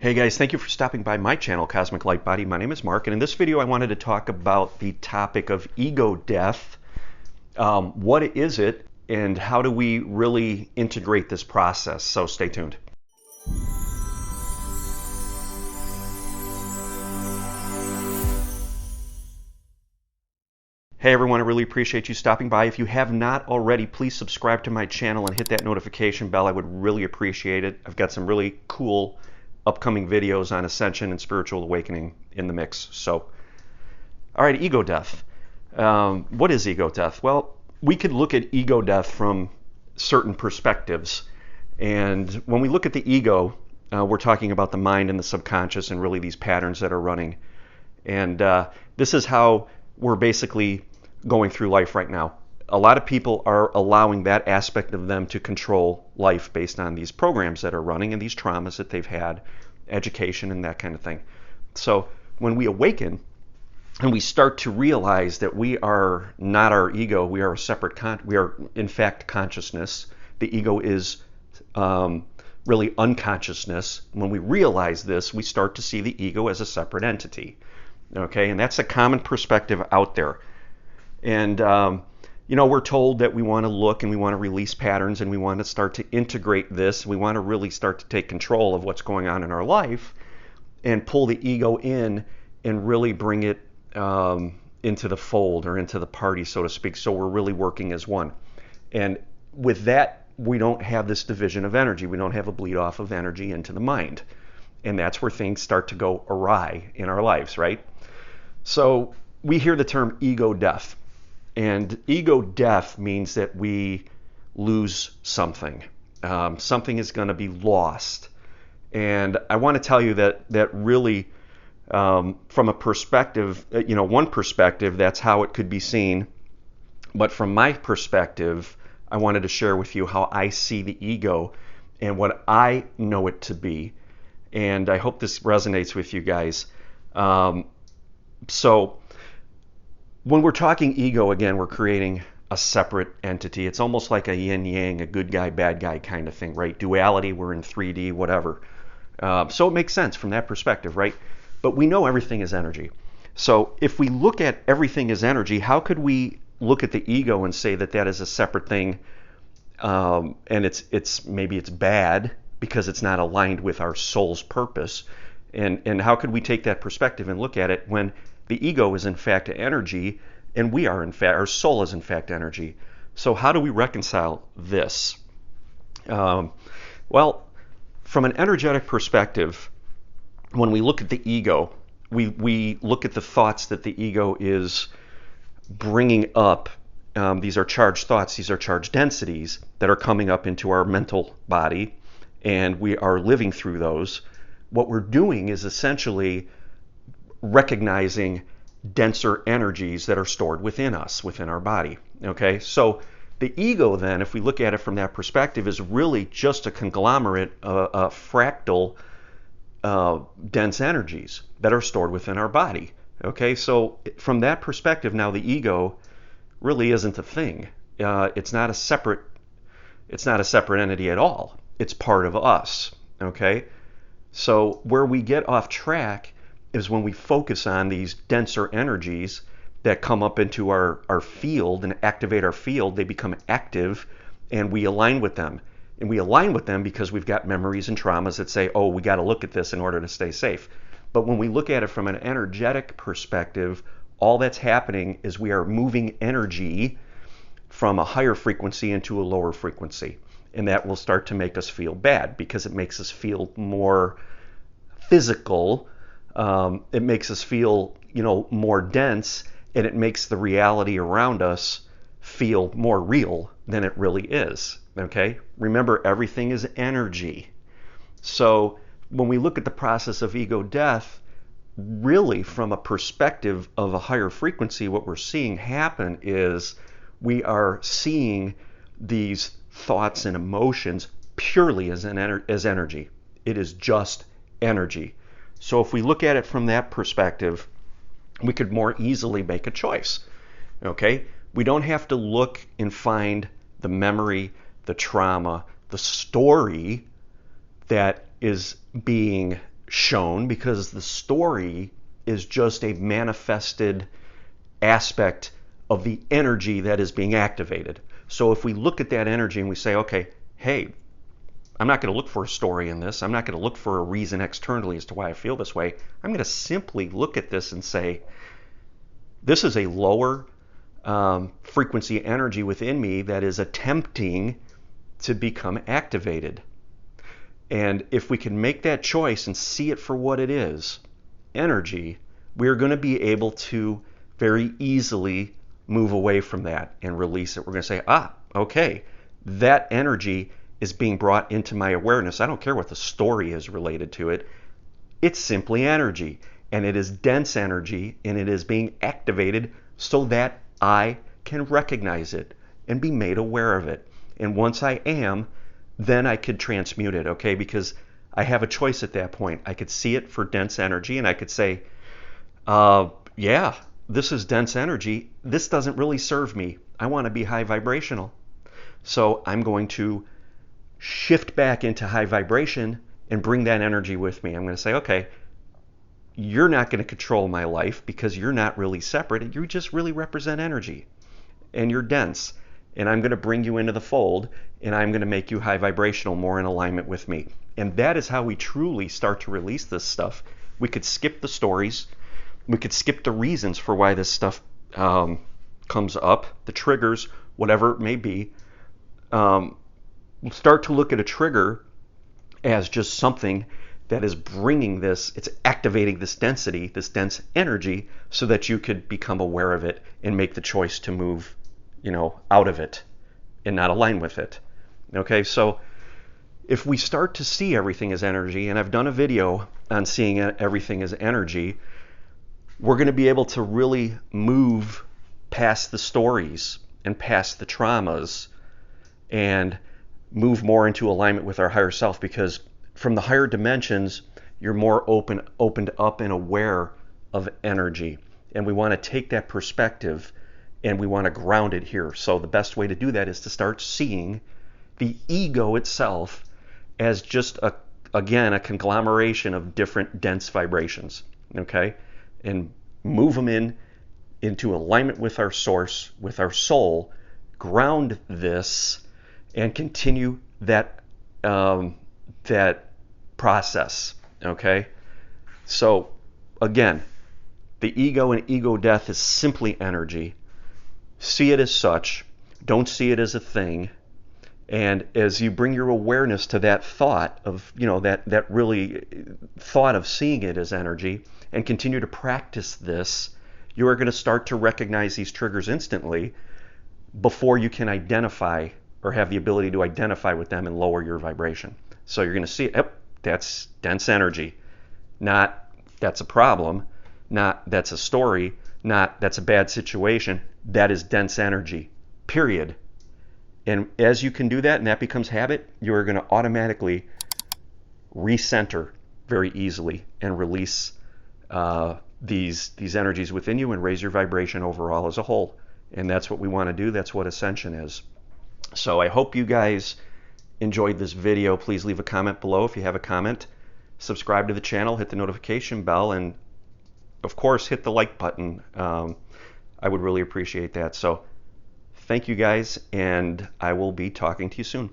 Hey guys, thank you for stopping by my channel, Cosmic Light Body. My name is Mark, and in this video I wanted to talk about the topic of ego death. What is it, and how do we really integrate this process? So stay tuned. Hey everyone, I really appreciate you stopping by. If you have not already, please subscribe to my channel and hit that notification bell. I would really appreciate it. I've got some really cool upcoming videos on Ascension and spiritual awakening in the mix. So, all right, ego death. What is ego death? Well, we could look at ego death from certain perspectives. And when we look at the ego, we're talking about the mind and the subconscious and really these patterns that are running. And this is how we're basically going through life right now. A lot of people are allowing that aspect of them to control life based on these programs that are running and these traumas that they've had, education and that kind of thing. So when we awaken and we start to realize that we are not our ego, we are a separate we are in fact consciousness. The ego is really unconsciousness. When we realize this, we start to see the ego as a separate entity. Okay, and that's a common perspective out there. And we're told that we want to look and we want to release patterns and we want to start to integrate this. We want to really start to take control of what's going on in our life and pull the ego in and really bring it into the fold or into the party, so to speak. So we're really working as one. And with that, we don't have this division of energy. We don't have a bleed off of energy into the mind. And that's where things start to go awry in our lives, right? So we hear the term ego death. And ego death means that we lose something. Something is going to be lost. And I want to tell you that really, from a perspective, one perspective, that's how it could be seen. But from my perspective, I wanted to share with you how I see the ego and what I know it to be. And I hope this resonates with you guys. So when we're talking ego, again, we're creating a separate entity. It's almost like a yin-yang, a good guy, bad guy kind of thing, right? Duality, we're in 3D, whatever. So it makes sense from that perspective, right? But we know everything is energy. So if we look at everything as energy, how could we look at the ego and say that that is a separate thing, and maybe it's bad because it's not aligned with our soul's purpose? And how could we take that perspective and look at it when the ego is in fact energy, and we are in fact, our soul is in fact energy? So how do we reconcile this? Well, from an energetic perspective, when we look at the ego, we look at the thoughts that the ego is bringing up. These are charged thoughts, these are charged densities that are coming up into our mental body, and we are living through those. What we're doing is essentially recognizing denser energies that are stored within us, within our body. Okay, so the ego then, if we look at it from that perspective, is really just a conglomerate, a fractal, dense energies that are stored within our body. Okay, so from that perspective, now the ego really isn't a thing. It's not a separate entity at all. It's part of us. Okay, so where we get off track is when we focus on these denser energies that come up into our field and activate our field. They become active and we align with them. And we align with them because we've got memories and traumas that say, oh, we got to look at this in order to stay safe. But when we look at it from an energetic perspective, all that's happening is we are moving energy from a higher frequency into a lower frequency. And that will start to make us feel bad because it makes us feel more physical. It makes us feel, more dense, and it makes the reality around us feel more real than it really is. Okay? Remember, everything is energy. So when we look at the process of ego death, really from a perspective of a higher frequency, what we're seeing happen is we are seeing these thoughts and emotions purely as energy. It is just energy. So if we look at it from that perspective, we could more easily make a choice. Okay? We don't have to look and find the memory, the trauma, the story that is being shown because the story is just a manifested aspect of the energy that is being activated. So if we look at that energy and we say, okay, hey, I'm not going to look for a story in this. I'm not going to look for a reason externally as to why I feel this way. I'm going to simply look at this and say, this is a lower frequency energy within me that is attempting to become activated. And if we can make that choice and see it for what it is, energy, we're going to be able to very easily move away from that and release it. We're going to say, okay, that energy is being brought into my awareness. I don't care what the story is related to it. It's simply energy, and it is dense energy, and it is being activated so that I can recognize it and be made aware of it. And once I am, then I could transmute it, okay? Because I have a choice at that point. I could see it for dense energy, and I could say, yeah, this is dense energy. This doesn't really serve me. I want to be high vibrational. So I'm going to shift back into high vibration and bring that energy with me. I'm going to say, okay, you're not going to control my life because you're not really separate. You just really represent energy, and you're dense. And I'm going to bring you into the fold, and I'm going to make you high vibrational, more in alignment with me. And that is how we truly start to release this stuff. We could skip the stories. We could skip the reasons for why this stuff comes up, the triggers, whatever it may be. We'll start to look at a trigger as just something that is bringing this, it's activating this density, this dense energy, so that you could become aware of it and make the choice to move, out of it and not align with it. Okay, so if we start to see everything as energy, and I've done a video on seeing everything as energy, we're going to be able to really move past the stories and past the traumas and move more into alignment with our higher self, because from the higher dimensions, you're more opened up and aware of energy. And we want to take that perspective and we want to ground it here. So the best way to do that is to start seeing the ego itself as just a conglomeration of different dense vibrations, okay? And move them into alignment with our source, with our soul, ground this, and continue that process, okay? So again, the ego and ego death is simply energy. See it as such. Don't see it as a thing. And as you bring your awareness to that thought of, that really thought of seeing it as energy, and continue to practice this, you are going to start to recognize these triggers instantly before you can identify or have the ability to identify with them and lower your vibration. So you're going to see, that's dense energy. Not that's a problem, not that's a story, not that's a bad situation. That is dense energy, period. And as you can do that and that becomes habit, you are going to automatically recenter very easily and release these energies within you and raise your vibration overall as a whole. And that's what we want to do. That's what Ascension is. So I hope you guys enjoyed this video. Please leave a comment below if you have a comment. Subscribe to the channel, hit the notification bell, and of course hit the like button. I would really appreciate that. So thank you guys, and I will be talking to you soon.